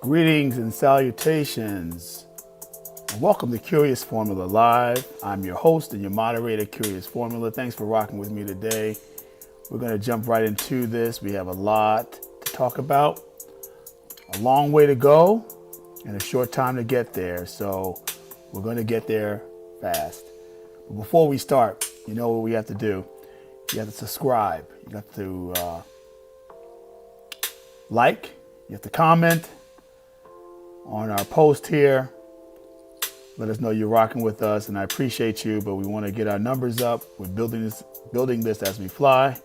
Greetings and salutations, and welcome to Curious Formula Live. I'm your host and your moderator, Curious Formula. Thanks for rocking with me today. We're going to jump right into this. We have a lot to talk about, a long way to go, and a short time to get there. So we're going to get there fast. But before we start, you know what we have to do. You have to subscribe. You have to like. You have to comment on our post here. Let us know you're rocking with us, and I appreciate you, but we want to get our numbers up. We're building this as we fly,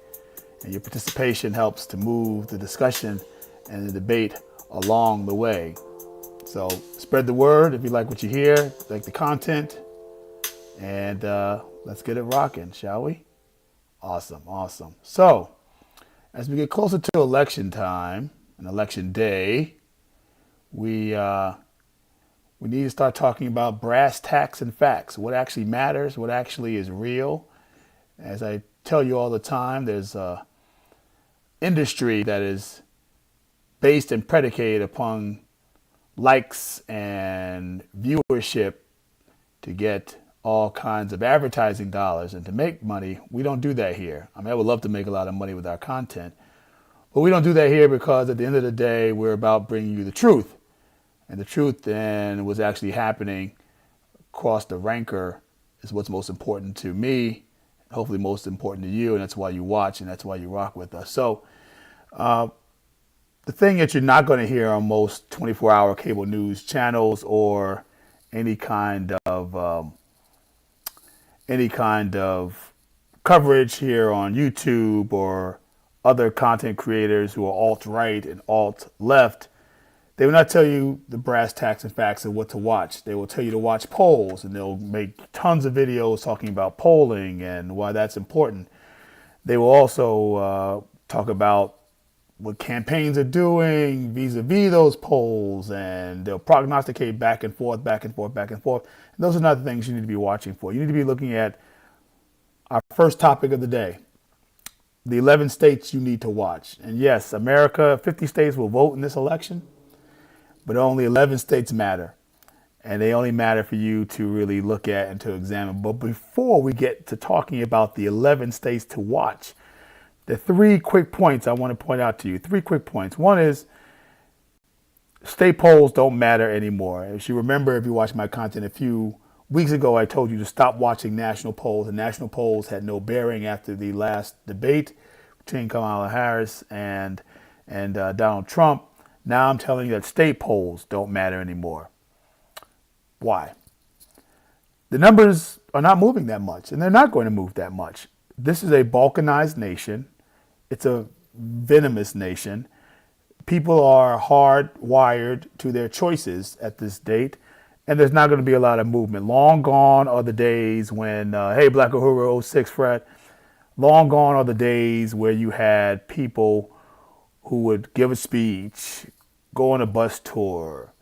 and your participation helps to move the discussion and the debate along the way. So spread the word if you like what you hear, like the content, and let's get it rocking, shall we? Awesome. So as we get closer to election time and election day, we need to start talking about brass tacks and facts. What actually matters, what actually is real. As I tell you all the time, there's a industry that is based and predicated upon likes and viewership to get all kinds of advertising dollars and to make money. We don't do that here. I mean, I would love to make a lot of money with our content, but we don't do that here because at the end of the day, we're about bringing you the truth. And the truth then was actually happening across the ranker is what's most important to me, hopefully most important to you, and that's why you watch and that's why you rock with us. So the thing that you're not going to hear on most 24-hour cable news channels or any kind of coverage here on YouTube or other content creators who are alt-right and alt-left, they will not tell you the brass tacks and facts of what to watch. They will tell you to watch polls, and they'll make tons of videos talking about polling and why that's important. They will also talk about what campaigns are doing vis-a-vis those polls, and they'll prognosticate back and forth. And those are not the things you need to be watching for. You need to be looking at our first topic of the day, the 11 states you need to watch. And yes, America, 50 states will vote in this election, but only 11 states matter, and they only matter for you to really look at and to examine. But before we get to talking about the 11 states to watch, the 3 quick points I want to point out to you. 3 quick points. One is state polls don't matter anymore. As you remember, if you watched my content a few weeks ago, I told you to stop watching national polls. And national polls had no bearing after the last debate between Kamala Harris and Donald Trump. Now I'm telling you that state polls don't matter anymore. Why? The numbers are not moving that much, and they're not going to move that much. This is a balkanized nation. It's a venomous nation. People are hardwired to their choices at this date, and there's not going to be a lot of movement. Long gone are the days when, hey, Black Uhuru 06 Fred. Long gone are the days where you had people who would give a speech, go on a bus tour,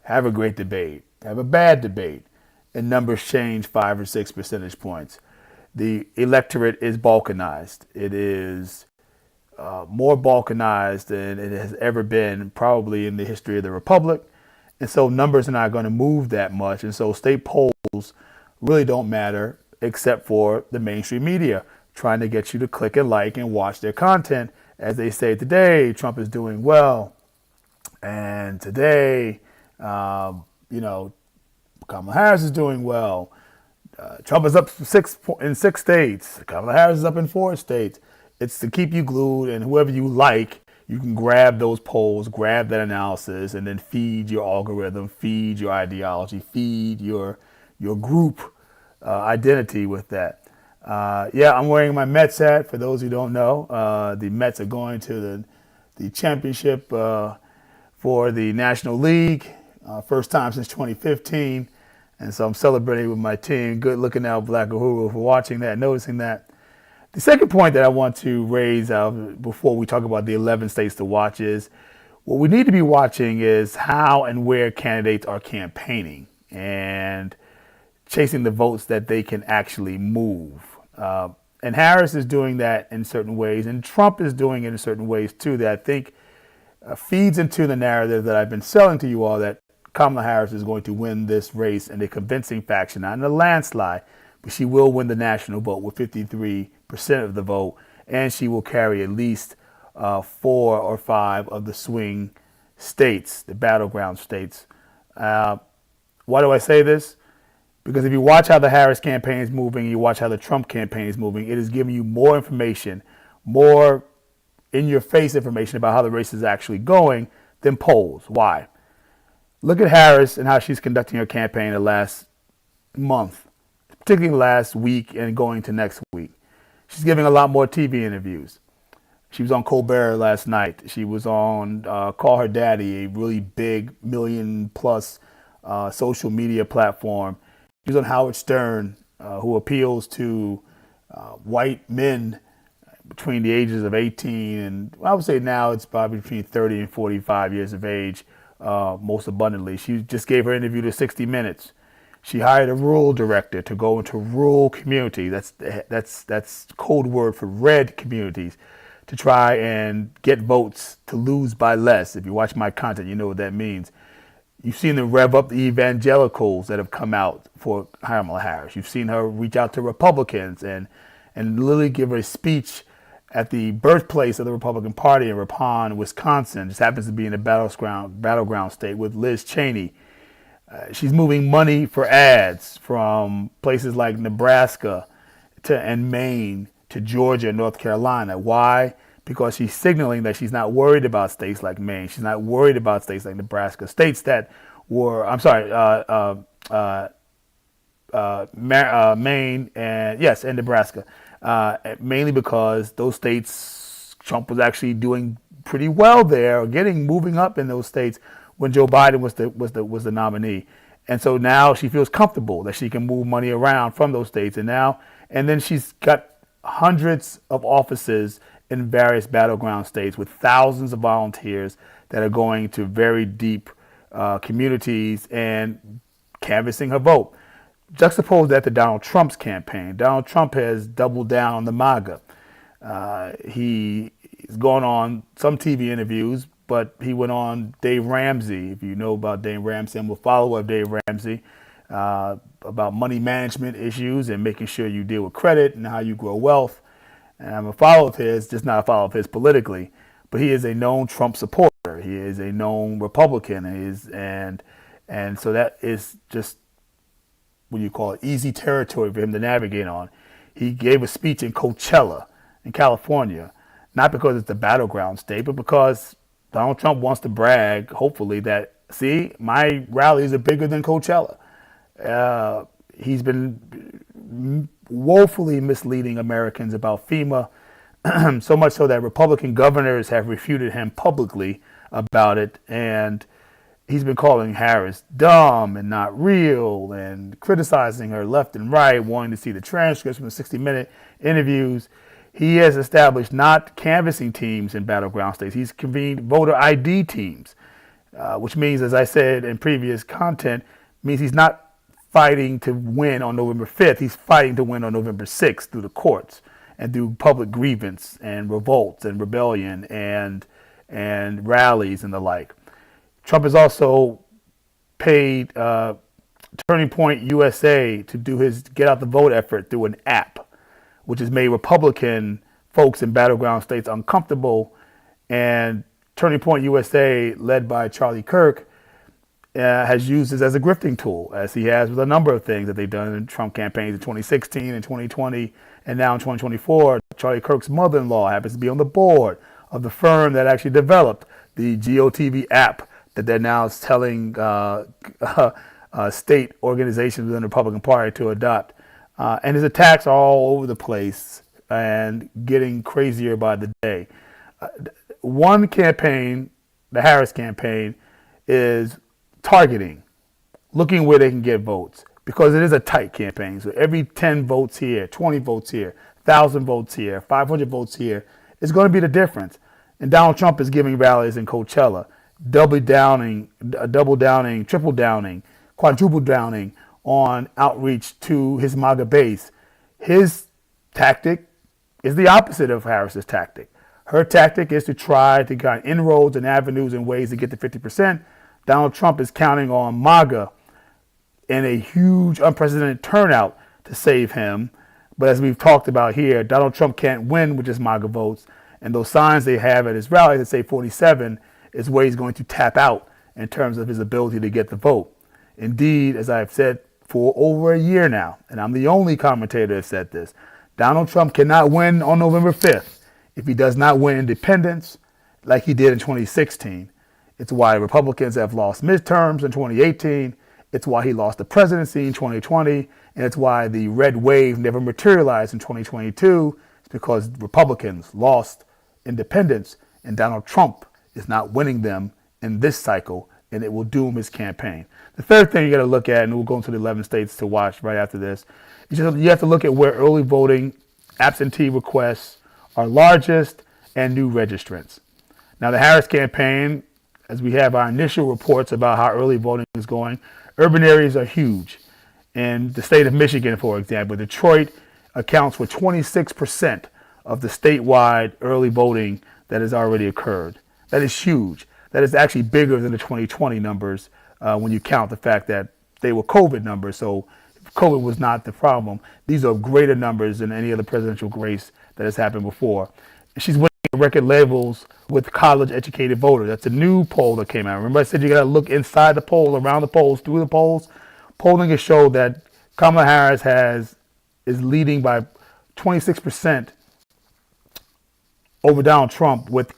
have a great debate, have a bad debate, and numbers change 5 or 6 percentage points. The electorate is balkanized. It is more balkanized than it has ever been probably in the history of the Republic. And so numbers are not going to move that much. And so state polls really don't matter except for the mainstream media trying to get you to click and like and watch their content. As they say today, Trump is doing well. And today, Kamala Harris is doing well. Trump is up in 6 states. Kamala Harris is up in 4 states. It's to keep you glued, and whoever you like, you can grab those polls, grab that analysis, and then feed your algorithm, feed your ideology, feed your group identity with that. I'm wearing my Mets hat. For those who don't know, the Mets are going to the championship for the National League, first time since 2015. And so I'm celebrating with my team. Good looking out, Black Uhuru, for watching that, noticing that. The second point that I want to raise before we talk about the 11 states to watch is what we need to be watching is how and where candidates are campaigning and chasing the votes that they can actually move. And Harris is doing that in certain ways, and Trump is doing it in certain ways too, that I think feeds into the narrative that I've been selling to you all, that Kamala Harris is going to win this race in a convincing fashion, not in a landslide, but she will win the national vote with 53% of the vote, and she will carry at least 4 or 5 of the swing states, the battleground states. Why do I say this? Because if you watch how the Harris campaign is moving, you watch how the Trump campaign is moving, it is giving you more information, more in-your-face information about how the race is actually going than polls. Why? Look at Harris and how she's conducting her campaign the last month, particularly last week and going to next week. She's giving a lot more TV interviews. She was on Colbert last night. She was on Call Her Daddy, a really big million-plus social media platform. She was on Howard Stern, who appeals to white men between the ages of 18 and I would say now it's probably between 30 and 45 years of age, most abundantly. She just gave her interview to 60 Minutes. She hired a rural director to go into rural communities. That's code word for red communities, to try and get votes to lose by less. If you watch my content, you know what that means. You've seen her rev up the evangelicals that have come out for Kamala Harris. You've seen her reach out to Republicans and literally give her a speech at the birthplace of the Republican Party in Ripon, Wisconsin. Just happens to be in a battleground state with Liz Cheney. She's moving money for ads from places like Nebraska and Maine to Georgia and North Carolina. Why? Because she's signaling that she's not worried about states like Maine. She's not worried about states like Nebraska, states that were, Maine and Nebraska. Mainly because those states, Trump was actually doing pretty well there, moving up in those states when Joe Biden was the nominee. And so now she feels comfortable that she can move money around from those states. And then she's got hundreds of offices in various battleground states with thousands of volunteers that are going to very deep communities and canvassing her vote. Juxtapose that to Donald Trump's campaign. Donald Trump has doubled down on the MAGA. He's gone on some TV interviews, but he went on Dave Ramsey. If you know about Dave Ramsey, I'm a follower of Dave Ramsey, about money management issues and making sure you deal with credit and how you grow wealth. And I'm a follower of his, just not a follower of his politically, but he is a known Trump supporter. He is a known Republican, and so that is just, what you call it, easy territory for him to navigate on. He gave a speech in Coachella in California, not because it's the battleground state, but because Donald Trump wants to brag, hopefully, that, see, my rallies are bigger than Coachella. He's been woefully misleading Americans about FEMA, so much so that Republican governors have refuted him publicly about it, and he's been calling Harris dumb and not real and criticizing her left and right, wanting to see the transcripts from the 60-minute interviews. He has established not canvassing teams in battleground states. He's convened voter ID teams, which means, as I said in previous content, means he's not fighting to win on November 5th. He's fighting to win on November 6th through the courts and through public grievance and revolts and rebellion and rallies and the like. Trump has also paid Turning Point USA to do his get out the vote effort through an app, which has made Republican folks in battleground states uncomfortable. And Turning Point USA, led by Charlie Kirk, has used this as a grifting tool, as he has with a number of things that they've done in Trump campaigns in 2016 and 2020, and now in 2024. Charlie Kirk's mother-in-law happens to be on the board of the firm that actually developed the GOTV app that they're now telling state organizations within the Republican Party to adopt. And his attacks are all over the place and getting crazier by the day. One campaign, the Harris campaign, is targeting, looking where they can get votes, because it is a tight campaign. So every 10 votes here, 20 votes here, 1,000 votes here, 500 votes here is going to be the difference. And Donald Trump is giving rallies in Coachella, double downing, triple downing, quadruple downing on outreach to his MAGA base. His tactic is the opposite of Harris's tactic. Her tactic is to try to get inroads and avenues and ways to get to 50%. Donald Trump is counting on MAGA and a huge unprecedented turnout to save him. But as we've talked about here, Donald Trump can't win with just MAGA votes. And those signs they have at his rally that say 47 is where he's going to tap out in terms of his ability to get the vote. Indeed, as I've said for over a year now, and I'm the only commentator that said this, Donald Trump cannot win on November 5th if he does not win independents like he did in 2016. It's why Republicans have lost midterms in 2018. It's why he lost the presidency in 2020. And it's why the red wave never materialized in 2022. It's because Republicans lost independents and Donald Trump is not winning them in this cycle, and it will doom his campaign. The third thing you got to look at, and we'll go into the 11 states to watch right after this, is you have to look at where early voting absentee requests are largest and new registrants. Now, the Harris campaign, as we have our initial reports about how early voting is going, urban areas are huge. In the state of Michigan, for example, Detroit accounts for 26% of the statewide early voting that has already occurred. That is huge. That is actually bigger than the 2020 numbers when you count the fact that they were COVID numbers. So COVID was not the problem. These are greater numbers than any other presidential race that has happened before. And she's winning record levels with college-educated voters. That's a new poll that came out. Remember I said you got to look inside the poll, around the polls, through the polls? Polling has showed that Kamala Harris is leading by 26% over Donald Trump with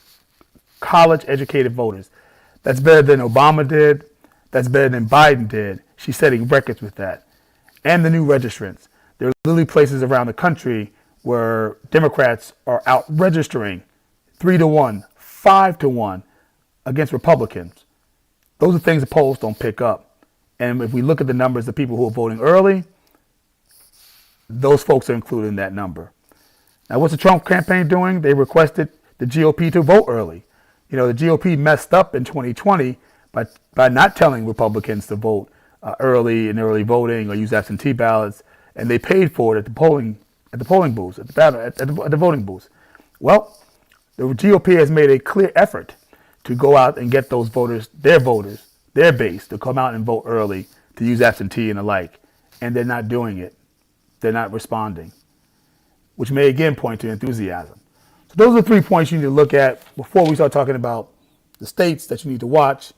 college-educated voters. That's better than Obama did. That's better than Biden did. She's setting records with that. And the new registrants. There are literally places around the country where Democrats are out registering 3-1, 5-1 against Republicans. Those are things the polls don't pick up. And if we look at the numbers of people who are voting early, those folks are included in that number. Now, what's the Trump campaign doing? They requested the GOP to vote early. You know, the GOP messed up in 2020 by not telling Republicans to vote early in early voting or use absentee ballots, and they paid for it at the polling booths, at the voting booths. Well, the GOP has made a clear effort to go out and get those voters, their base, to come out and vote early, to use absentee and the like, and they're not doing it. They're not responding, which may again point to enthusiasm. So those are the 3 points you need to look at before we start talking about the states that you need to watch.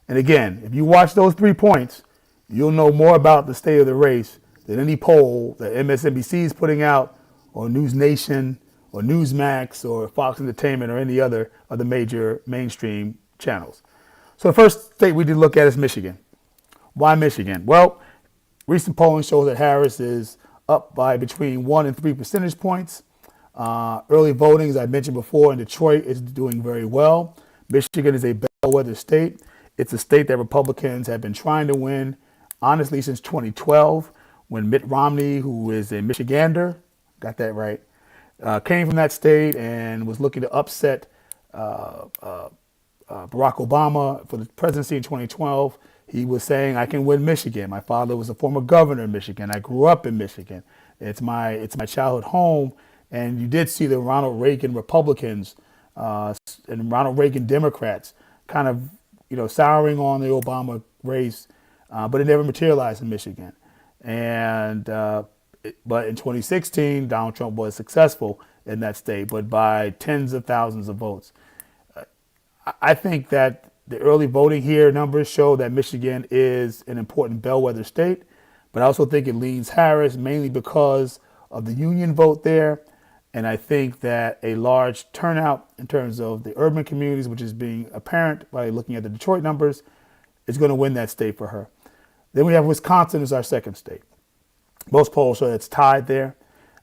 And again, if you watch those 3 points, you'll know more about the state of the race than any poll that MSNBC is putting out, or News Nation, or Newsmax, or Fox Entertainment, or any other of the major mainstream channels. So the first state we did look at is Michigan. Why Michigan? Well, recent polling shows that Harris is up by between 1 and 3 percentage points. Early voting, as I mentioned before, in Detroit is doing very well. Michigan is a bellwether state. It's a state that Republicans have been trying to win, honestly, since 2012, when Mitt Romney, who is a Michigander, got that right, came from that state and was looking to upset Barack Obama for the presidency in 2012. He was saying, I can win Michigan. My father was a former governor in Michigan. I grew up in Michigan. It's my childhood home. And you did see the Ronald Reagan Republicans and Ronald Reagan Democrats kind of, souring on the Obama race, but it never materialized in Michigan. And but in 2016, Donald Trump was successful in that state, but by tens of thousands of votes. I think that the early voting here numbers show that Michigan is an important bellwether state, but I also think it leans Harris mainly because of the union vote there. And I think that a large turnout in terms of the urban communities, which is being apparent by looking at the Detroit numbers, is going to win that state for her. Then we have Wisconsin as our second state. Most polls show it's tied there.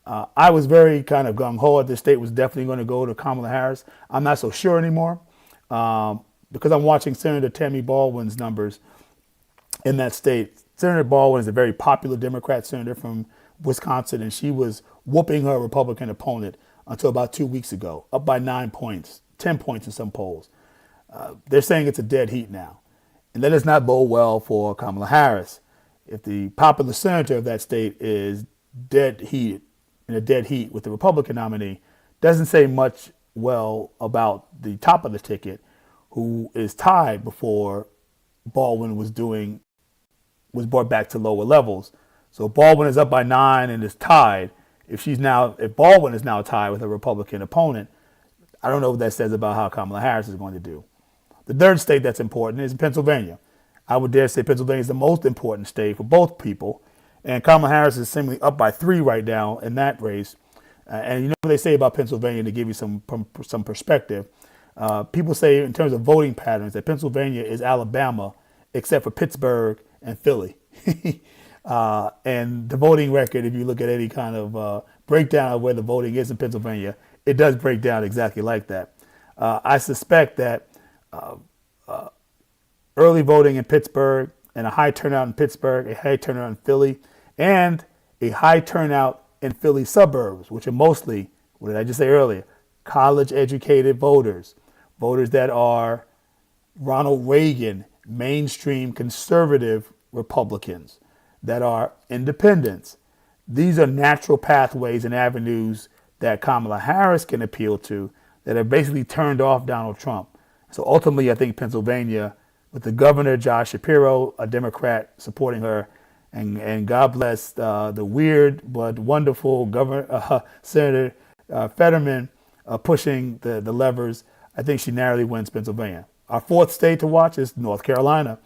I was very kind of gung-ho that this state was definitely going to go to Kamala Harris. I'm not so sure anymore because I'm watching Senator Tammy Baldwin's numbers in that state. Senator Baldwin is a very popular Democrat senator from Wisconsin, and she was whooping her Republican opponent until about 2 weeks ago, up by 9 points, 10 points in some polls. They're saying it's a dead heat now. And that does not bode well for Kamala Harris. If the popular senator of that state is in a dead heat with the Republican nominee, doesn't say much well about the top of the ticket, who is tied before Baldwin was brought back to lower levels. So Baldwin is up by 9 and is tied. If Baldwin is now tied with a Republican opponent, I don't know what that says about how Kamala Harris is going to do. The third state that's important is Pennsylvania. I would dare say Pennsylvania is the most important state for both people. And Kamala Harris is seemingly up by 3 right now in that race. And you know what they say about Pennsylvania, to give you some perspective. People say in terms of voting patterns that Pennsylvania is Alabama, except for Pittsburgh and Philly. And the voting record, if you look at any kind of breakdown of where the voting is in Pennsylvania, it does break down exactly like that. I suspect that early voting in Pittsburgh and a high turnout in Pittsburgh, a high turnout in Philly, and a high turnout in Philly suburbs, which are mostly, what did I just say earlier, college-educated voters, voters that are Ronald Reagan, mainstream conservative Republicans, that are independents. These are natural pathways and avenues that Kamala Harris can appeal to that have basically turned off Donald Trump. So ultimately, I think Pennsylvania, with the governor, Josh Shapiro, a Democrat, supporting her, and God bless the weird but wonderful Senator Fetterman pushing the levers, I think she narrowly wins Pennsylvania. Our fourth state to watch is North Carolina.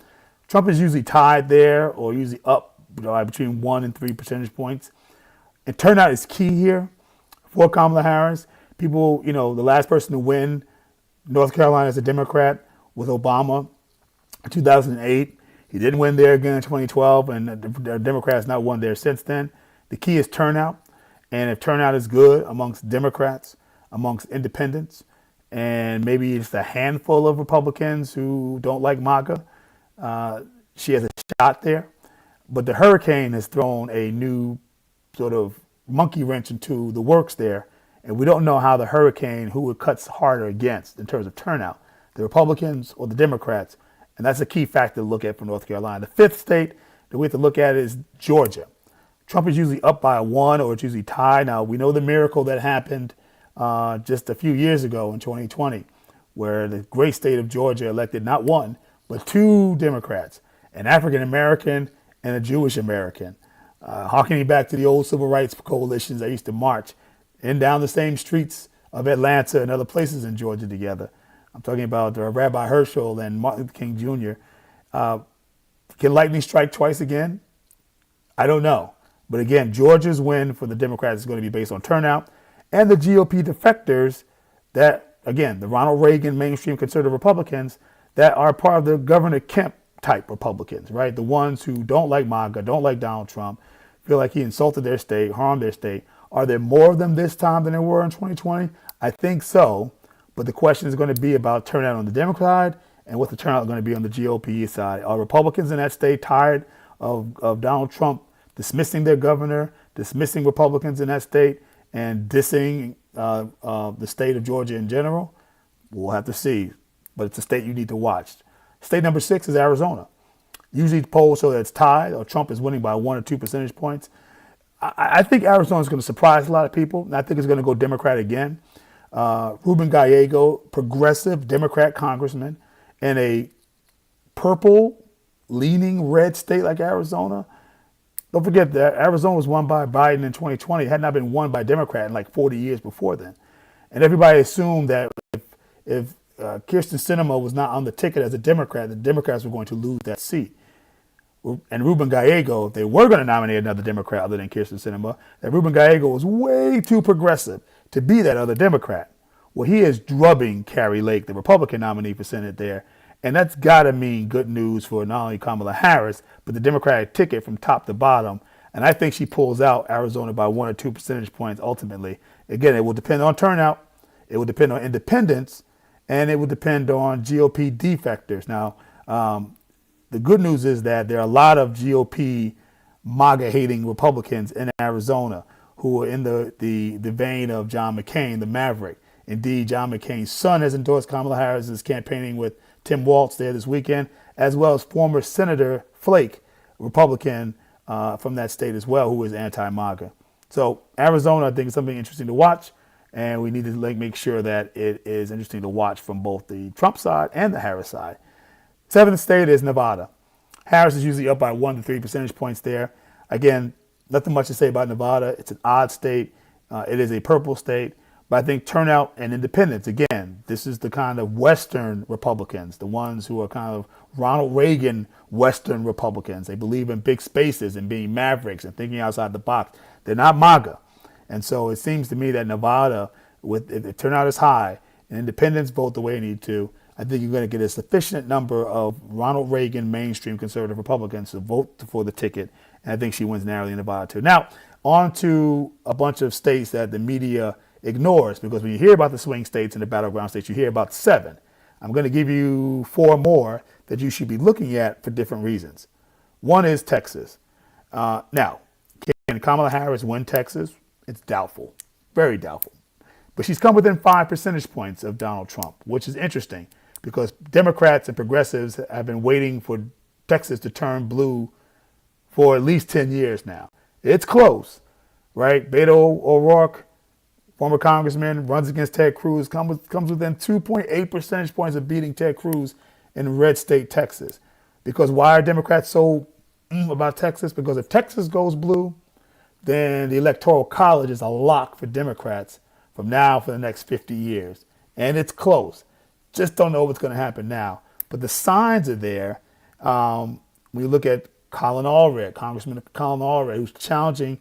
Trump is usually tied there or usually up between 1 and 3 percentage points. And turnout is key here for Kamala Harris. People, the last person to win North Carolina as a Democrat was Obama in 2008. He didn't win there again in 2012, and the Democrat has not won there since then. The key is turnout. And if turnout is good amongst Democrats, amongst independents, and maybe it's a handful of Republicans who don't like MAGA, she has a shot there. But the hurricane has thrown a new sort of monkey wrench into the works there. And we don't know how the hurricane, who it cuts harder against in terms of turnout, the Republicans or the Democrats. And that's a key factor to look at for North Carolina. The fifth state that we have to look at is Georgia. Trump is usually up by 1 or it's usually tied. Now, we know the miracle that happened just a few years ago in 2020, where the great state of Georgia elected not 1, but 2 Democrats, an African-American and a Jewish American, harkening back to the old civil rights coalitions that used to march in down the same streets of Atlanta and other places in Georgia together. I'm talking about Rabbi Herschel and Martin Luther King Jr. Can lightning strike twice again? I don't know. But again, Georgia's win for the Democrats is going to be based on turnout and the GOP defectors that, again, the Ronald Reagan mainstream conservative Republicans that are part of the Governor Kemp type Republicans, right? The ones who don't like MAGA, don't like Donald Trump, feel like he insulted their state, harmed their state. Are there more of them this time than there were in 2020? I think so. But the question is going to be about turnout on the Democrat side and what the turnout is going to be on the GOP side. Are Republicans in that state tired of Donald Trump dismissing their governor, dismissing Republicans in that state, and dissing the state of Georgia in general? We'll have to see. But it's a state you need to watch. State number 6 is Arizona. Usually polls show that it's tied or Trump is winning by 1 or 2 percentage points. I think Arizona is going to surprise a lot of people, and I think it's going to go Democrat again. Ruben Gallego, progressive Democrat congressman in a purple-leaning red state like Arizona. Don't forget that Arizona was won by Biden in 2020. It had not been won by a Democrat in like 40 years before then. And everybody assumed that if Kirsten Sinema was not on the ticket as a Democrat, the Democrats were going to lose that seat. And Ruben Gallego, if they were going to nominate another Democrat other than Kirsten Sinema, that Ruben Gallego was way too progressive to be that other Democrat. Well, he is drubbing Carrie Lake, the Republican nominee for Senate there. And that's got to mean good news for not only Kamala Harris, but the Democratic ticket from top to bottom. And I think she pulls out Arizona by 1 or 2 percentage points ultimately. Again, it will depend on turnout. It will depend on independents. And it will depend on GOP defectors. Now, the good news is that there are a lot of GOP MAGA-hating Republicans in Arizona who are in the vein of John McCain, the Maverick. Indeed, John McCain's son has endorsed Kamala Harris, is campaigning with Tim Walz there this weekend, as well as former Senator Flake, Republican from that state as well, who is anti-MAGA. So Arizona, I think, is something interesting to watch. and we need to make sure that it is interesting to watch from both the Trump side and the Harris side. Seventh state is Nevada. Harris is usually up by 1 to 3 percentage points there. Again, nothing much to say about Nevada. It's an odd state. It is a purple state. But I think turnout and independence, again, this is the kind of Western Republicans, the ones who are kind of Ronald Reagan Western Republicans. They believe in big spaces and being mavericks and thinking outside the box. They're not MAGA. And so it seems to me that Nevada, if the turnout is high and independents vote the way they need to, I think you're going to get a sufficient number of Ronald Reagan mainstream conservative Republicans to vote for the ticket. And I think she wins narrowly in Nevada too. Now, on to a bunch of states that the media ignores, because when you hear about the swing states and the battleground states, you hear about 7. I'm going to give you 4 more that you should be looking at for different reasons. One is Texas. Now, can Kamala Harris win Texas? It's doubtful, very doubtful. But she's come within 5 percentage points of Donald Trump, which is interesting because Democrats and progressives have been waiting for Texas to turn blue for at least 10 years now. It's close, right? Beto O'Rourke, former congressman, runs against Ted Cruz, comes within 2.8 percentage points of beating Ted Cruz in red state Texas. Because why are Democrats so about Texas? Because if Texas goes blue, then the Electoral College is a lock for Democrats from now for the next 50 years. And it's close. Just don't know what's going to happen now. But the signs are there. When you look at Congressman Colin Allred, who's challenging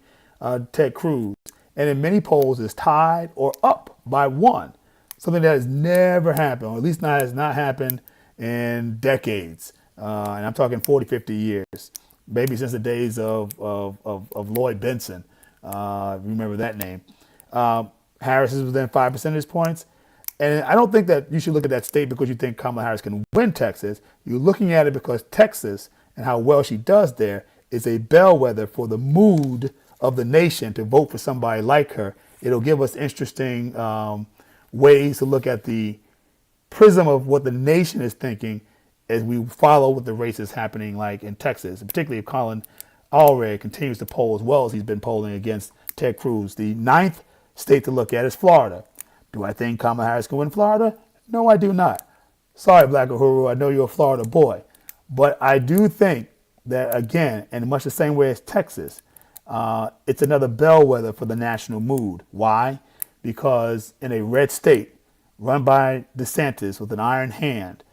Ted Cruz, and in many polls is tied or up by 1. Something that has never happened, or at least has not happened in decades. And I'm talking 40, 50 years. Maybe since the days of Lloyd Benson. Remember that name. Harris is within 5 percentage points. And I don't think that you should look at that state because you think Kamala Harris can win Texas. You're looking at it because Texas and how well she does there is a bellwether for the mood of the nation to vote for somebody like her. It'll give us interesting ways to look at the prism of what the nation is thinking as we follow what the race is happening like in Texas, and particularly if Colin Allred continues to poll as well as he's been polling against Ted Cruz. The 9th state to look at is Florida. Do I think Kamala Harris can win Florida? No, I do not. Sorry, Black Uhuru, I know you're a Florida boy. But I do think that, again, in much the same way as Texas, it's another bellwether for the national mood. Why? Because in a red state run by DeSantis with an iron hand,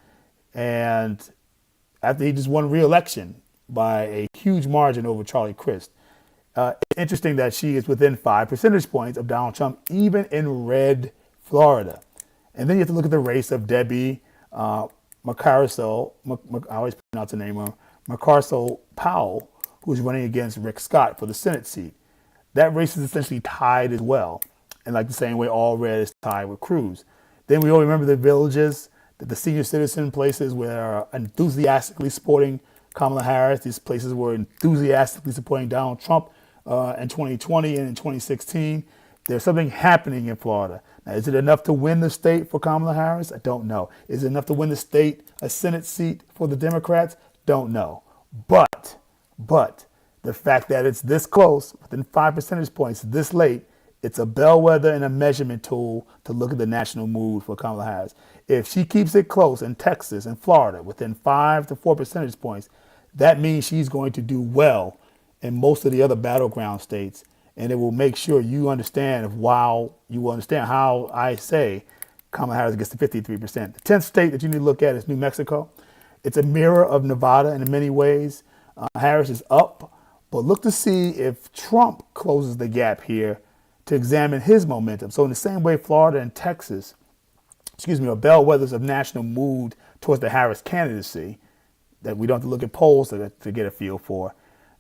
and after he just won re-election by a huge margin over Charlie Crist, it's interesting that she is within 5 percentage points of Donald Trump, even in red Florida. And then you have to look at the race of Debbie McCarcel, I always pronounce the name wrong, McCarcel Powell, who's running against Rick Scott for the Senate seat. That race is essentially tied as well. And like the same way all red is tied with Cruz. Then we all remember the villages, the senior citizen places where are enthusiastically supporting Kamala Harris. These places were enthusiastically supporting Donald Trump in 2020 and in 2016. There's something happening in Florida. Now, is it enough to win the state for Kamala Harris? I don't know. Is it enough to win the state, a Senate seat for the Democrats? Don't know. But the fact that it's this close, within 5 percentage points, this late, it's a bellwether and a measurement tool to look at the national mood for Kamala Harris. If she keeps it close in Texas and Florida, within 5 to 4 percentage points, that means she's going to do well in most of the other battleground states. And it will make sure you understand how I say Kamala Harris gets to 53%. The 10th state that you need to look at is New Mexico. It's a mirror of Nevada in many ways. Harris is up, but look to see if Trump closes the gap here to examine his momentum. So in the same way Florida and Texas, are bellwethers of national mood towards the Harris candidacy that we don't have to look at polls to get a feel for.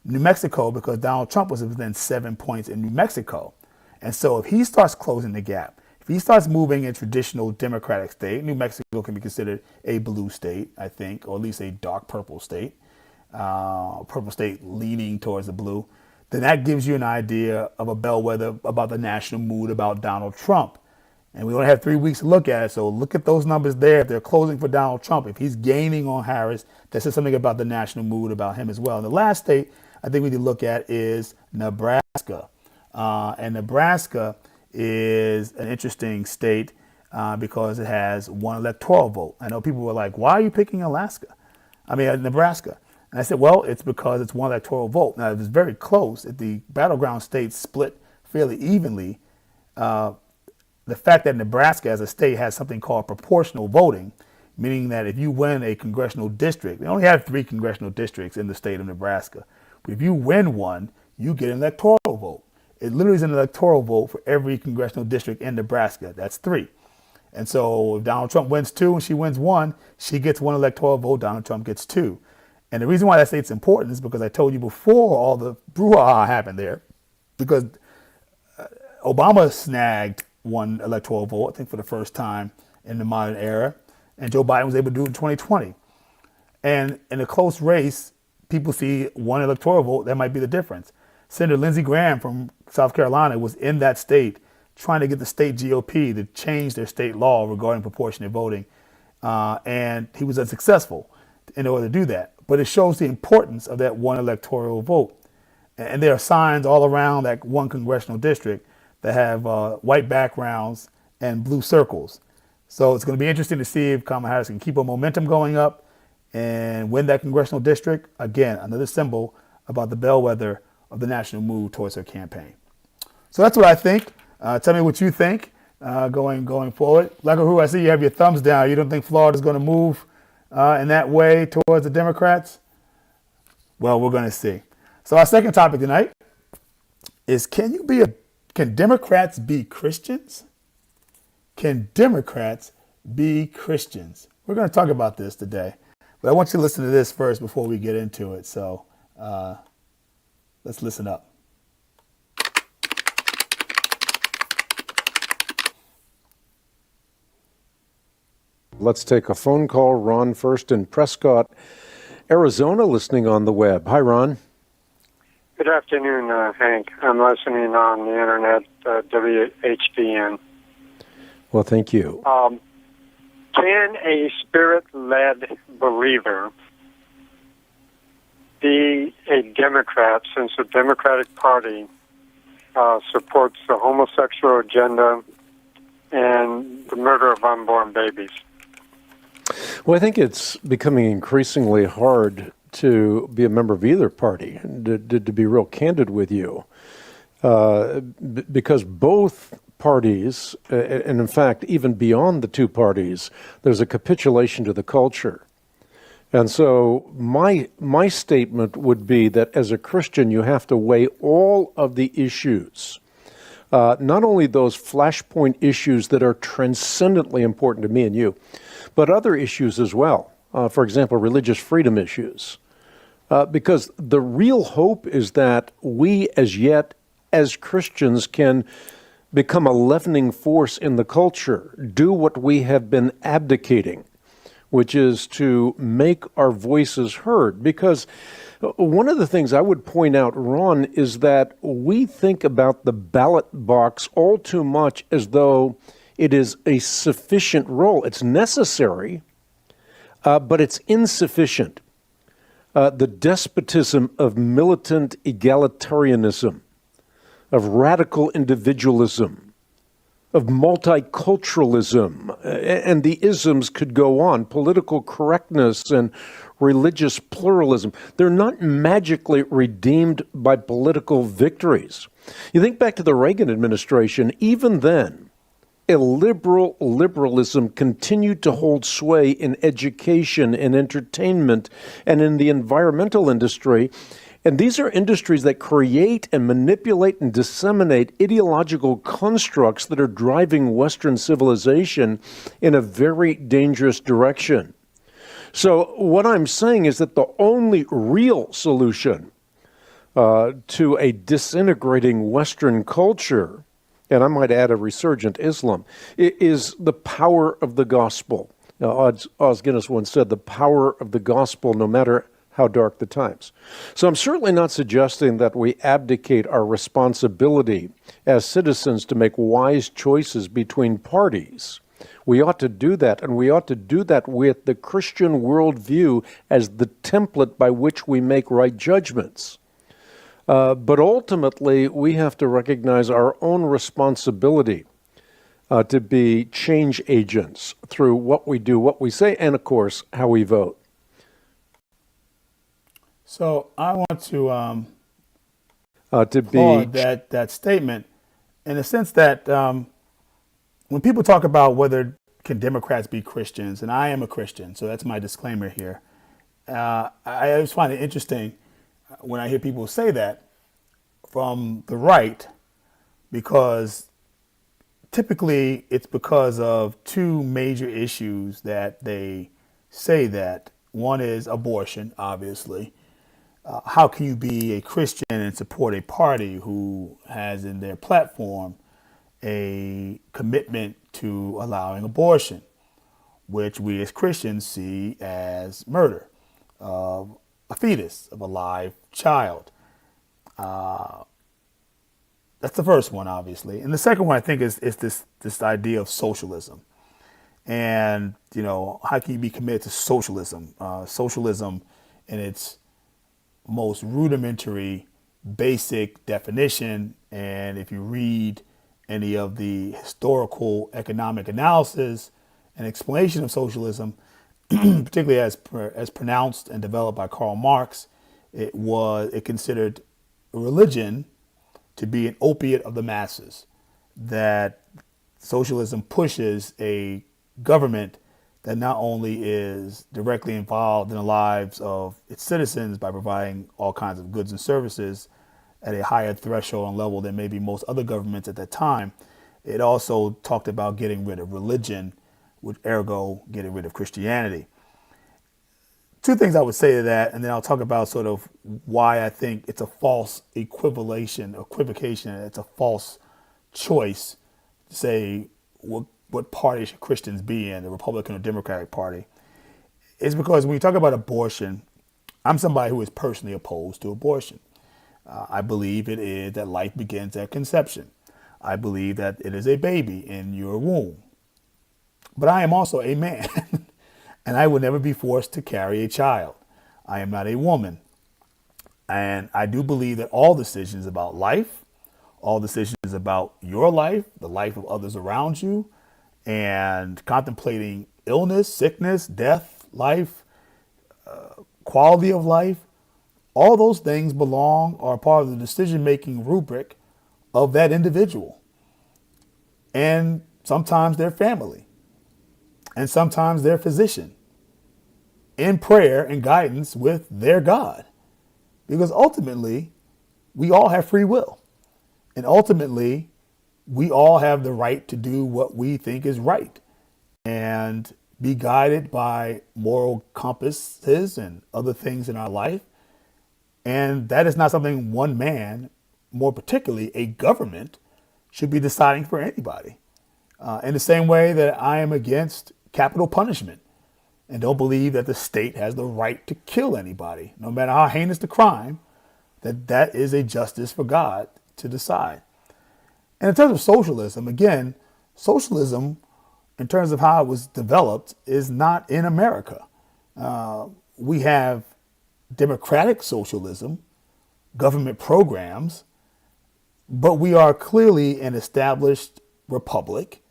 New Mexico, because Donald Trump was within 7 points in New Mexico. And so if he starts closing the gap, if he starts moving in traditional Democratic state, New Mexico can be considered a blue state, I think, or at least a dark purple state leaning towards the blue, then that gives you an idea of a bellwether about the national mood about Donald Trump. And we only have 3 weeks to look at it, so look at those numbers there. If they're closing for Donald Trump, if he's gaining on Harris, that says something about the national mood about him as well. And the last state I think we need to look at is Nebraska. And Nebraska is an interesting state because it has one electoral vote. I know people were like, why are you picking Nebraska? And I said, well, it's because it's one electoral vote. Now, it was very close. If the battleground states split fairly evenly, the fact that Nebraska as a state has something called proportional voting, meaning that if you win a congressional district, they only have 3 congressional districts in the state of Nebraska. But if you win one, you get an electoral vote. It literally is an electoral vote for every congressional district in Nebraska. That's 3. And so if Donald Trump wins 2 and she wins 1, she gets 1 electoral vote, Donald Trump gets 2. And the reason why that state's important is because I told you before all the brouhaha happened there, because Obama snagged 1 electoral vote, I think for the first time in the modern era, and Joe Biden was able to do it in 2020. And in a close race, people see 1 electoral vote, that might be the difference. Senator Lindsey Graham from South Carolina was in that state trying to get the state GOP to change their state law regarding proportionate voting, and he was unsuccessful in order to do that. But it shows the importance of that 1 electoral vote. And there are signs all around that 1 congressional district that have white backgrounds and blue circles. So it's going to be interesting to see if Kamala Harris can keep her momentum going up and win that congressional district. Again, another symbol about the bellwether of the national move towards her campaign. So that's what I think. Tell me what you think going forward. Lakahu, I see you have your thumbs down. You don't think Florida's going to move in that way towards the Democrats? Well, we're going to see. So our second topic tonight is, can Democrats be Christians? Can Democrats be Christians? We're going to talk about this today, but I want you to listen to this first before we get into it. So let's listen up. Let's take a phone call. Ron first in Prescott, Arizona, listening on the web. Hi, Ron. Good afternoon, Hank. I'm listening on the internet, WHDN. Well, thank you. Can a spirit-led believer be a Democrat, since the Democratic Party supports the homosexual agenda and the murder of unborn babies? Well, I think it's becoming increasingly hard to be a member of either party, to be real candid with you, because both parties, and in fact, even beyond the 2 parties, there's a capitulation to the culture. And so my statement would be that as a Christian, you have to weigh all of the issues, not only those flashpoint issues that are transcendently important to me and you, but other issues as well. For example, religious freedom issues. Because the real hope is that we as Christians can become a leavening force in the culture, do what we have been abdicating, which is to make our voices heard. Because one of the things I would point out, Ron, is that we think about the ballot box all too much as though it is a sufficient role. It's necessary, but it's insufficient. The despotism of militant egalitarianism, of radical individualism, of multiculturalism, and the isms could go on, political correctness and religious pluralism. They're not magically redeemed by political victories. You think back to the Reagan administration, even then, liberalism continued to hold sway in education, in entertainment, and in the environmental industry. And these are industries that create and manipulate and disseminate ideological constructs that are driving Western civilization in a very dangerous direction. So what I'm saying is that the only real solution to a disintegrating Western culture, and I might add a resurgent Islam, is the power of the gospel. Now, Os Guinness once said, the power of the gospel, no matter how dark the times. So I'm certainly not suggesting that we abdicate our responsibility as citizens to make wise choices between parties. We ought to do that, and we ought to do that with the Christian worldview as the template by which we make right judgments. But ultimately, we have to recognize our own responsibility to be change agents through what we do, what we say, and of course, how we vote. So I want to To be, applaud that statement in the sense that when people talk about whether can Democrats be Christians, and I am a Christian, so that's my disclaimer here. I always find it interesting when I hear people say that from the right, because typically it's because of two major issues that they say that. One is abortion, obviously. How can you be a Christian and support a party who has in their platform a commitment to allowing abortion, which we as Christians see as murder of a fetus, of a live child? That's the first one, obviously. And the second one, I think, is this idea of socialism. And, how can you be committed to socialism? Socialism in its most rudimentary, basic definition. And if you read any of the historical economic analysis and explanation of socialism, particularly as pronounced and developed by Karl Marx, it considered religion to be an opiate of the masses. That socialism pushes a government that not only is directly involved in the lives of its citizens by providing all kinds of goods and services at a higher threshold and level than maybe most other governments at that time, it also talked about getting rid of religion, which ergo getting rid of Christianity. Two things I would say to that, and then I'll talk about sort of why I think it's a false equivocation, it's a false choice to say what party should Christians be in, the Republican or Democratic Party, is because when you talk about abortion, I'm somebody who is personally opposed to abortion. I believe it is that life begins at conception. I believe that it is a baby in your womb. But I am also a man, and I will never be forced to carry a child. I am not a woman. And I do believe that all decisions about life, all decisions about your life, the life of others around you, and contemplating illness, sickness, death, life, quality of life, all those things belong or are part of the decision-making rubric of that individual. And sometimes their family, and sometimes their physician, in prayer and guidance with their God. Because ultimately, we all have free will. And ultimately, we all have the right to do what we think is right and be guided by moral compasses and other things in our life. And that is not something one man, more particularly a government, should be deciding for anybody. In the same way that I am against capital punishment and don't believe that the state has the right to kill anybody, no matter how heinous the crime, that is a justice for God to decide. And in terms of socialism, again, socialism, in terms of how it was developed, is not in America. We have democratic socialism, government programs, but we are clearly an established republic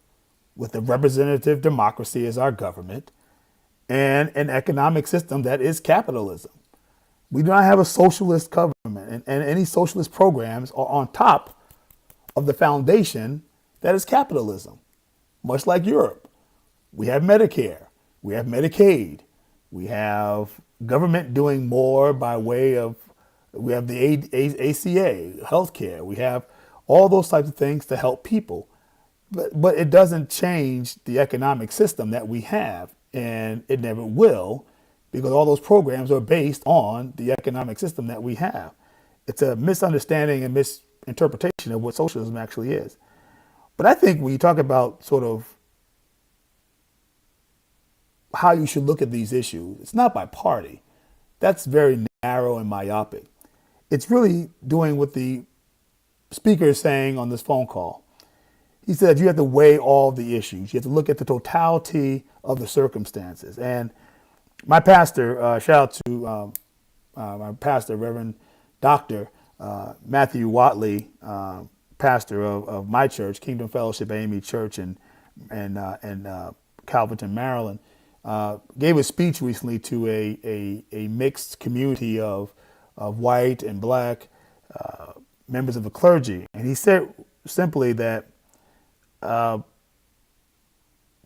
with a representative democracy as our government and an economic system that is capitalism. We do not have a socialist government, and any socialist programs are on top of the foundation that is capitalism, much like Europe. We have Medicare, we have Medicaid, we have government doing more by way of, we have the ACA, healthcare, we have all those types of things to help people. But it doesn't change the economic system that we have, and it never will, because all those programs are based on the economic system that we have. It's a misunderstanding and misinterpretation of what socialism actually is. But I think when you talk about sort of how you should look at these issues, it's not by party. That's very narrow and myopic. It's really doing what the speaker is saying on this phone call. He said you have to weigh all the issues. You have to look at the totality of the circumstances. And my pastor, shout out to my pastor, Reverend Doctor Matthew Watley, pastor of my church, Kingdom Fellowship AME Church in Calverton, Maryland, gave a speech recently to a mixed community of white and black members of the clergy, and he said simply that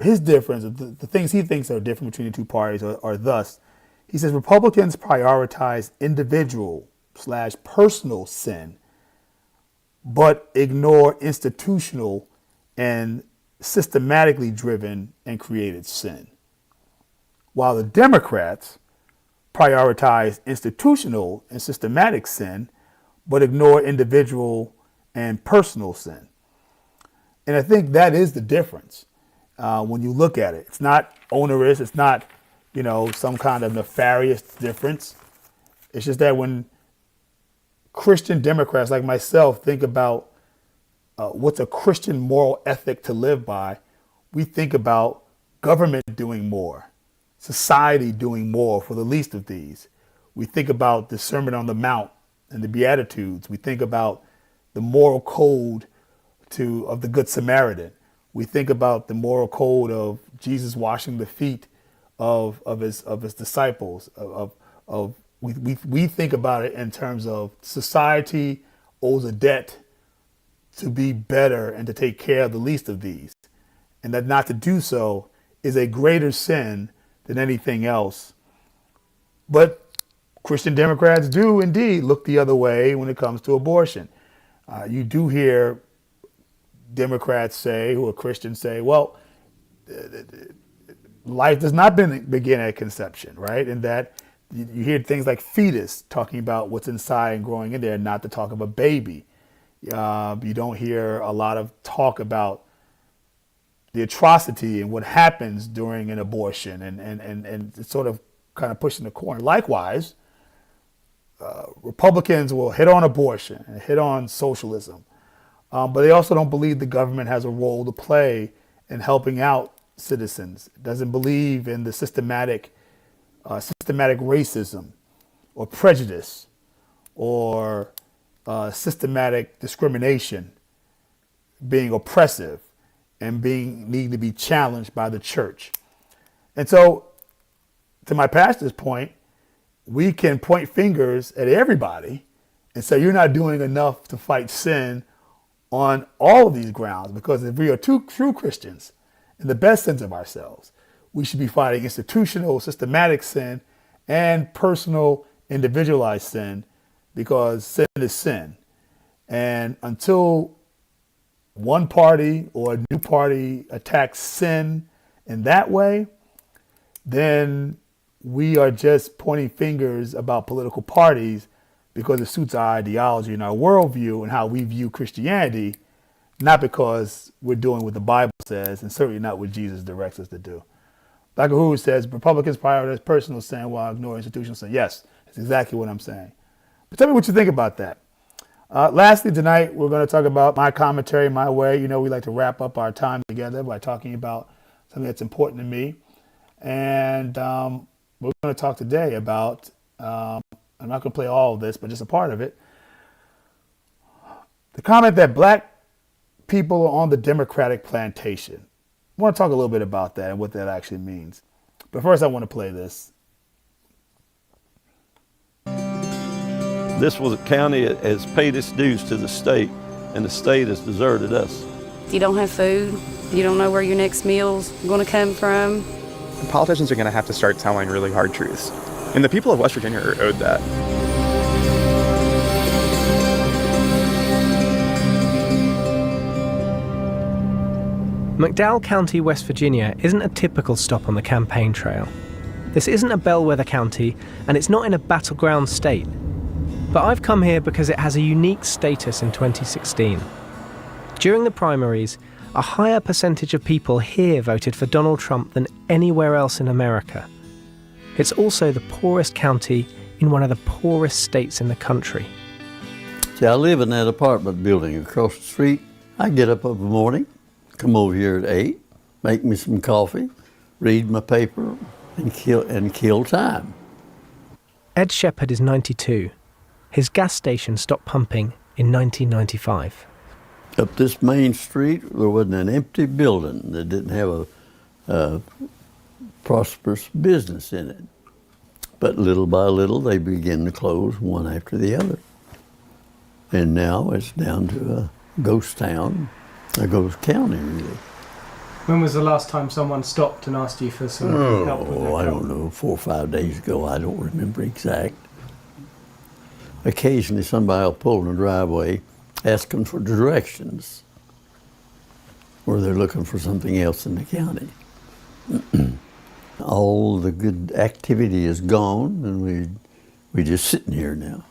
his difference, the things he thinks are different between the two parties are thus. He says Republicans prioritize individual/personal sin, but ignore institutional and systematically driven and created sin. While the Democrats prioritize institutional and systematic sin, but ignore individual and personal sin. And I think that is the difference when you look at it. It's not onerous. It's not, some kind of nefarious difference. It's just that when Christian Democrats like myself think about what's a Christian moral ethic to live by, we think about government doing more, society doing more for the least of these. We think about the Sermon on the Mount and the Beatitudes. We think about the moral code of the Good Samaritan. We think about the moral code of Jesus washing the feet of his disciples. We think about it in terms of society owes a debt to be better and to take care of the least of these, and that not to do so is a greater sin than anything else. But Christian Democrats do indeed look the other way when it comes to abortion. You do hear Democrats who are Christians say, well, life does not begin at conception, right? And that you hear things like fetus talking about what's inside and growing in there, not to talk of a baby. You don't hear a lot of talk about the atrocity and what happens during an abortion, and it's sort of kind of pushing the corner. Likewise, Republicans will hit on abortion and hit on socialism, but they also don't believe the government has a role to play in helping out citizens. It doesn't believe in the systematic racism or prejudice or systematic discrimination being oppressive and need to be challenged by the church. And so, to my pastor's point, we can point fingers at everybody and say you're not doing enough to fight sin on all of these grounds, because if we are true Christians in the best sense of ourselves, we should be fighting institutional, systematic sin and personal, individualized sin, because sin is sin. And until one party or a new party attacks sin in that way, then we are just pointing fingers about political parties because it suits our ideology and our worldview and how we view Christianity, not because we're doing what the Bible says, and certainly not what Jesus directs us to do. Dr. Who says Republicans prioritize personal sin while ignoring institutional sin. Yes, that's exactly what I'm saying. But tell me what you think about that. Lastly, tonight, we're going to talk about my commentary, my way. We like to wrap up our time together by talking about something that's important to me. And we're going to talk today about, I'm not going to play all of this, but just a part of it. The comment that black people are on the Democratic plantation. I want to talk a little bit about that and what that actually means. But first, I want to play this. This was a county that has paid its dues to the state, and the state has deserted us. You don't have food. You don't know where your next meal's going to come from. The politicians are going to have to start telling really hard truths. And the people of West Virginia are owed that. McDowell County, West Virginia isn't a typical stop on the campaign trail. This isn't a bellwether county, and it's not in a battleground state. But I've come here because it has a unique status in 2016. During the primaries, a higher percentage of people here voted for Donald Trump than anywhere else in America. It's also the poorest county in one of the poorest states in the country. See, I live in that apartment building across the street. I get up in the morning, come over here at 8, make me some coffee, read my paper, and kill time. Ed Shepard is 92. his gas station stopped pumping in 1995. Up this main street, there wasn't an empty building that didn't have a prosperous business in it. But little by little, they began to close one after the other. And now it's down to a ghost town, a ghost county, really. When was the last time someone stopped and asked you for some help with their Oh, I car? don't know, 4 or 5 days ago, I don't remember exact. Occasionally somebody will pull in the driveway asking for directions, or they're looking for something else in the county. All the good activity is gone, and we're just sitting here now.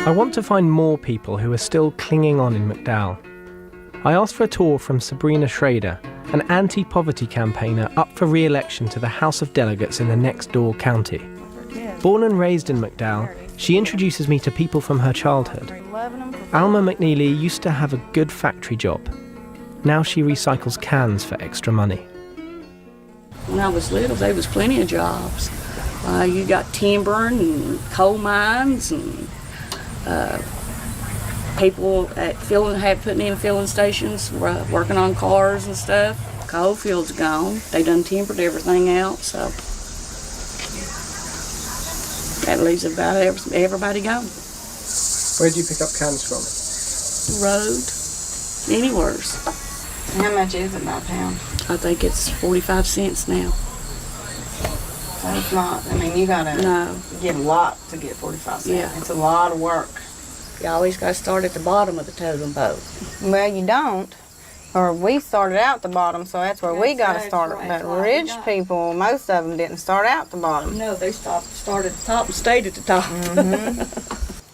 I want to find more people who are still clinging on in McDowell. I asked for a tour from Sabrina Schrader, an anti-poverty campaigner up for re-election to the House of Delegates in the next-door county. Born and raised in McDowell, she introduces me to people from her childhood. Alma McNeely used to have a good factory job. Now she recycles cans for extra money. When I was little, there was plenty of jobs. You got timbering and coal mines and people at putting in filling stations, working on cars and stuff. Coal fields gone. They done timbered everything out, so that leaves about everybody gone. Where do you pick up cans from? Road, anywheres. How much is it by pound? I think it's 45 cents now. So it's not, I mean, you gotta No. get a lot to get 45 cents. Yeah. It's a lot of work. You always got to start at the bottom of the totem pole. Well, you don't. Or we started out the bottom, so that's where we got to That's start. right. But That's right. rich people, most of them didn't start out the bottom. No, they started at the top and stayed at the top.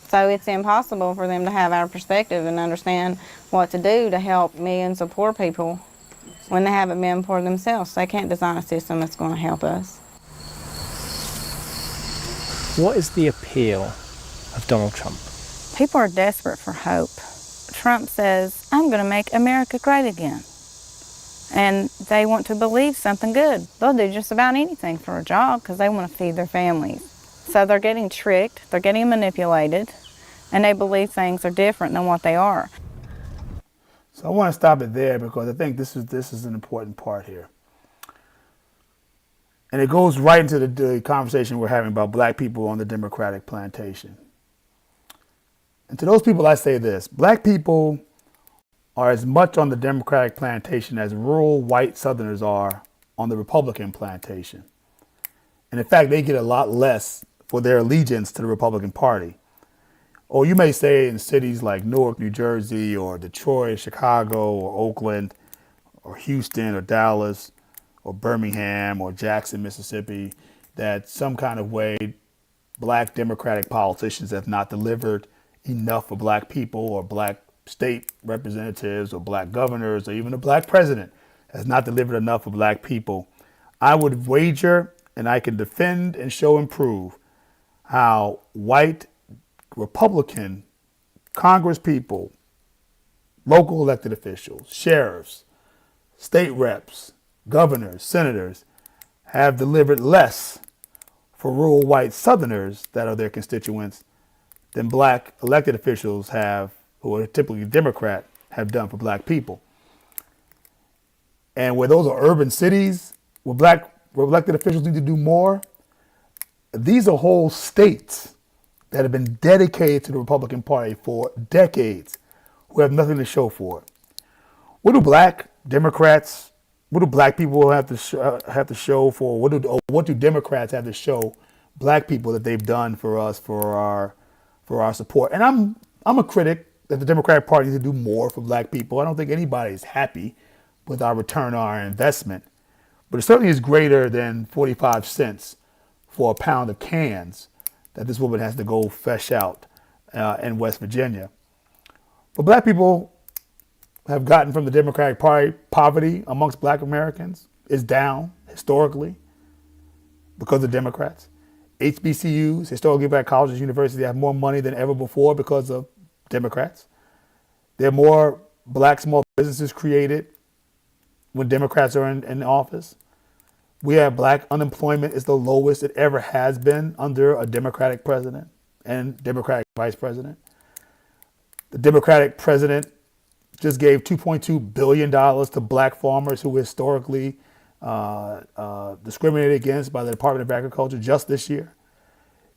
So it's impossible for them to have our perspective and understand what to do to help millions of poor people when they haven't been poor themselves. They can't design a system that's going to help us. What is the appeal of Donald Trump? People are desperate for hope. Trump says, I'm going to make America great again. And they want to believe something good. They'll do just about anything for a job because they want to feed their families. So they're getting tricked, they're getting manipulated, and they believe things are different than what they are. So I want to stop it there because I think this is an important part here. And it goes right into the conversation we're having about black people on the Democratic plantation. And to those people, I say this: black people are as much on the Democratic plantation as rural white Southerners are on the Republican plantation. And in fact, they get a lot less for their allegiance to the Republican Party. Or you may say in cities like Newark, New Jersey, or Detroit, Chicago, or Oakland, or Houston, or Dallas, or Birmingham, or Jackson, Mississippi, that some kind of way black Democratic politicians have not delivered enough for black people, or black state representatives, or black governors, or even a black president has not delivered enough for black people. I would wager, and I can defend and show and prove, how white Republican Congress people, local elected officials, sheriffs, state reps, governors, senators have delivered less for rural white Southerners that are their constituents than black elected officials have, who are typically Democrat, have done for black people. And where those are urban cities, where elected officials need to do more, these are whole states that have been dedicated to the Republican Party for decades, who have nothing to show for it. What do black Democrats, what do black people have to show for? What do Democrats have to show black people that they've done for us for our support? And I'm a critic that the Democratic Party needs to do more for black people. I don't think anybody is happy with our return on our investment, but it certainly is greater than 45 cents for a pound of cans that this woman has to go fetch out in West Virginia. But black people have gotten from the Democratic Party. Poverty amongst black Americans is down historically because of Democrats. HBCUs, historically black colleges, universities, have more money than ever before because of Democrats. There are more black small businesses created when Democrats are in office. We have black unemployment is the lowest it ever has been under a Democratic president and Democratic vice president. The Democratic president just gave $2.2 billion to black farmers who were historically discriminated against by the Department of Agriculture just this year.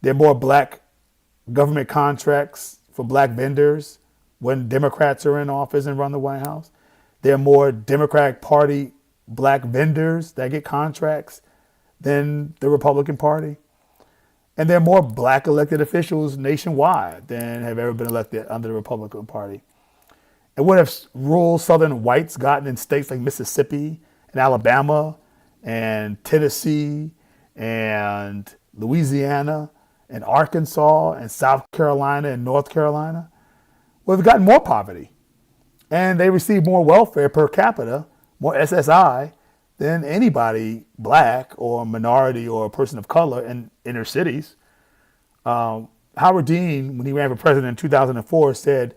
There are more black government contracts for black vendors when Democrats are in office and run the White House. There are more Democratic Party black vendors that get contracts than the Republican Party. And there are more black elected officials nationwide than have ever been elected under the Republican Party. And what have rural Southern whites gotten in states like Mississippi and Alabama and Tennessee and Louisiana and Arkansas and South Carolina and North Carolina? Well, they've gotten more poverty. And they receive more welfare per capita, more SSI, than anybody black or minority or a person of color in inner cities. Howard Dean, when he ran for president in 2004, said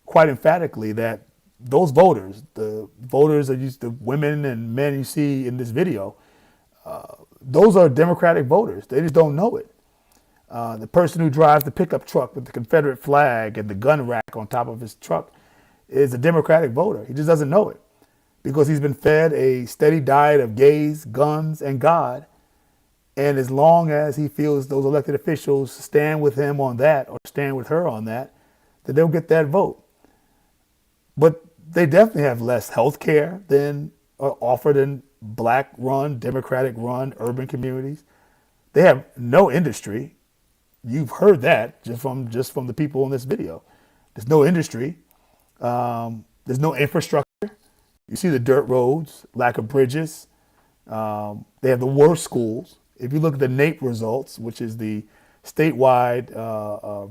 quite emphatically that those voters, the voters that the women and men you see in this video, those are Democratic voters. They just don't know it. The person who drives the pickup truck with the Confederate flag and the gun rack on top of his truck is a Democratic voter. He just doesn't know it because he's been fed a steady diet of gays, guns, and God. And as long as he feels those elected officials stand with him on that or stand with her on that, then they'll get that vote. But they definitely have less health care than offered in black-run, Democratic-run urban communities. They have no industry. You've heard that just from the people in this video. There's no industry. There's no infrastructure. You see the dirt roads, lack of bridges. They have the worst schools. If you look at the NAEP results, which is the statewide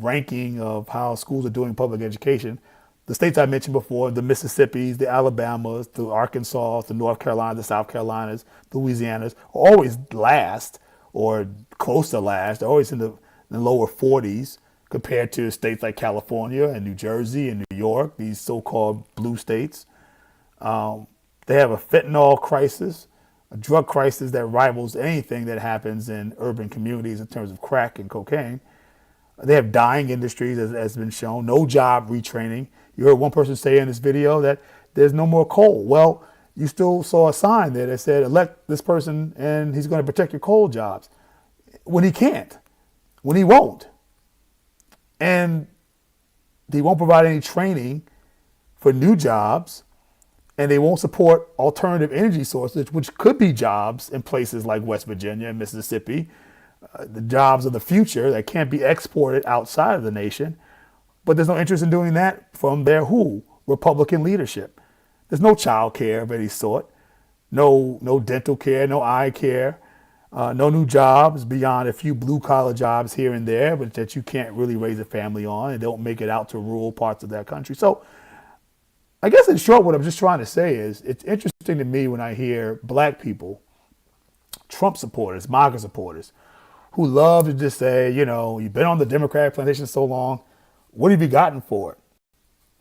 ranking of how schools are doing public education, the states I mentioned before, the Mississippis, the Alabamas, the Arkansas, the North Carolina, the South Carolinas, the Louisianas, are always last or close to last. They're always in the lower 40s compared to states like California and New Jersey and New York, these so-called blue states. They have a fentanyl crisis, a drug crisis that rivals anything that happens in urban communities in terms of crack and cocaine. They have dying industries, as has been shown, no job retraining. You heard one person say in this video that there's no more coal. Well, you still saw a sign there that said, elect this person and he's going to protect your coal jobs. When he can't, when he won't. And he won't provide any training for new jobs, and they won't support alternative energy sources, which could be jobs in places like West Virginia and Mississippi, the jobs of the future that can't be exported outside of the nation. But there's no interest in doing that from their Republican leadership. There's no child care of any sort, no dental care, no eye care, no new jobs beyond a few blue collar jobs here and there, but that you can't really raise a family on and don't make it out to rural parts of that country. So I guess in short, what I'm just trying to say is it's interesting to me when I hear black people, Trump supporters, MAGA supporters, who love to just say, you know, you've been on the Democratic plantation so long, what have you gotten for it?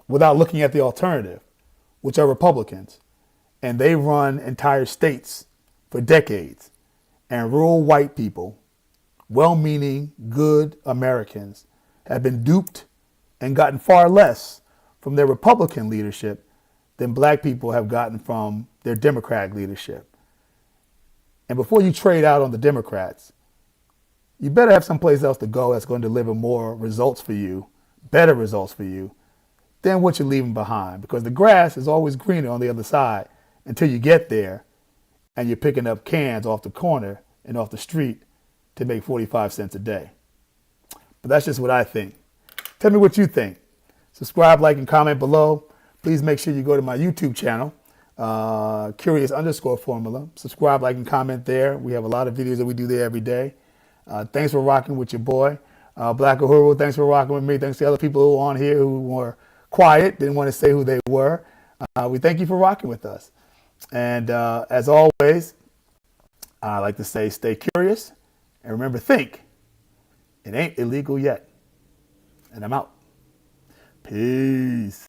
Without looking at the alternative, which are Republicans. And they run entire states for decades. And rural white people, well-meaning, good Americans, have been duped and gotten far less from their Republican leadership than black people have gotten from their Democratic leadership. And before you trade out on the Democrats, you better have someplace else to go that's going to deliver more results for you, better results for you, than what you're leaving behind. Because the grass is always greener on the other side until you get there and you're picking up cans off the corner and off the street to make 45 cents a day. But that's just what I think. Tell me what you think. Subscribe, like, and comment below. Please make sure you go to my YouTube channel, Curious_Formula. Subscribe, like, and comment there. We have a lot of videos that we do there every day. Thanks for rocking with your boy. Black Uhuru, thanks for rocking with me. Thanks to other people who were on here who were quiet, didn't want to say who they were. We thank you for rocking with us. And as always, I like to say stay curious and remember, think. It ain't illegal yet. And I'm out. Peace.